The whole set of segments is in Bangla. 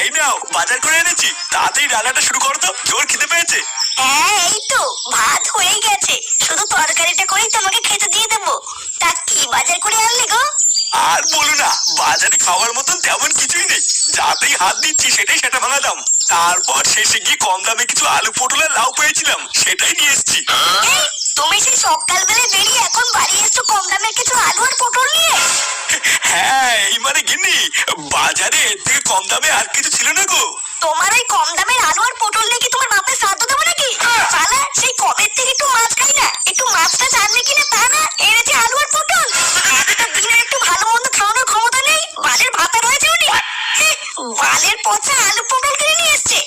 এই নাও বাজার করে এনেছি, তাড়াতাড়ি রান্নাটা শুরু করো তো, জোর খিদে পেয়েছে। হ্যাঁ এই তো ভাত হয়ে গেছে, শুধু তরকারিটা করেই তোমাকে খেতে দিয়ে দেবো। তা কি বাজার করে আনলে গো? আর বলো না, বাজারে খাওয়ার মতন তেমন কিছুই নেই, যাতেই হাত দিচ্ছি সেটাই সেটা ভাঙা দাম। তারপর শেষে গিয়ে কম দামে কিছু আলু পটল আর লাউ পেয়েছিলাম, সেটাই নিয়ে এসেছি। এই, তুমি সেই সকালবেলায় বেরিয়ে এখন বাড়ি এসছো কম দামের কিছু আলু আর পটল নিয়ে? হ্যাঁ এই মানে গিন্নি, বাজারে এর থেকে কম দামে আর কিছু ছিল না গো। তোমার ওই কম দামের আলু আর পটল নিয়ে কি তোমার বাপের শ্রাদ্ধ দেবো নাকি? শালা সেই কবের থেকে একটু মাছ খাই না, একটু মাছটা জানবে কিনা তা না, এনেছে আলু আর পটল। একটা দিনের একটু ভালো মন্দ খাওয়ানোর ক্ষমতা নেই, বালের ভাতা রয়েছে উনি। বালের পচা আলু পটল কিনে নিয়ে এসছে।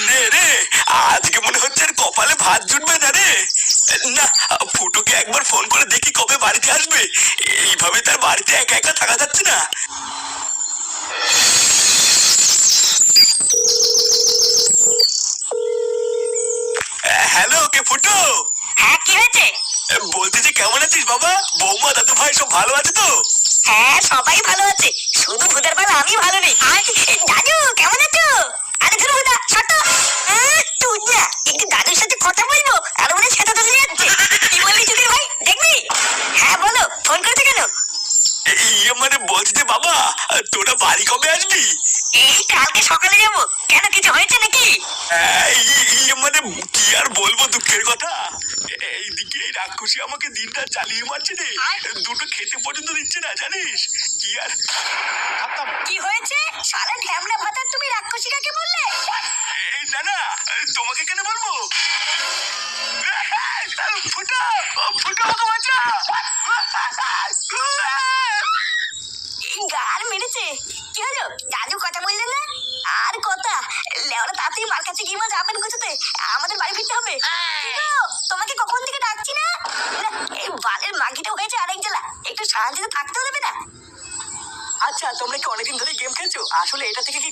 নে রে, আজকে মনে হচ্ছে আর কপালে ভাত জুটবে না রে। না, ফুটোকে একবার ফোন করে দেখি কবে বাড়িতে আসবে, এইভাবে তার বাড়িতে একা একা থাকা যাচ্ছে না। হ্যালো, কে ফুটো? হ্যাঁ কি হয়েছে? বলছি যে কেমন আছিস বাবা? বৌমা দাদু ভাই সব ভালো আছে তো? হ্যাঁ সবাই ভালো আছে, শুধু ভুদার বেলা আমি ভালো নেই। দাদু কেমন আছো? আরে ধরো ভুদা ছোট, তুই না একটু দাদুর সাথে কথা বলবো, আর মনে সেটা তো যাচ্ছে। কি বললি চুদির ভাই, দেখবি? হ্যাঁ বলো, ফোন করেছে কেন? ইয়ে মানে বলছি যে বাবা, তোরা বাড়ি কবে আসবি? এই কালকে সকালে যাবো। কেন কিছু হয়েছে নাকি? ইয়ে মানে কি আর বলবো, দুঃখের কথা। এইদিকে এই রাক্ষসী আমাকে দিনরাত চালিয়ে মারছে রে, দুটো খেতে পর্যন্ত দিচ্ছে না, জানিস? কি আর কি হয়েছে? সারা ঢ্যামলা ভাতার তুমি রাক্ষসী কাকে বললে? এই না না, তোমাকে কেন বলবো? ফুটো, ফুটো আমাকে বাঁচা। এই গার মেরেছে। কি হলো দাদু, কথা বললেন না? আর কথা লেওরা, তাড়াতাড়ি মার কাছে গিয়ে যাবেন গুছোতে, আমাদের বাড়ি ফিরতে হবে। কি গো, তোমাকে কখন থেকে ডাকছি না? না, এই বালের মাগিটা হয়েছে আরেক জেলা, একটু শান্তিতে থাকতেও দেবে না। আচ্ছা তোমরা কি অনেকদিন ধরে গেম খেলছো? আসলে এটা থেকে কি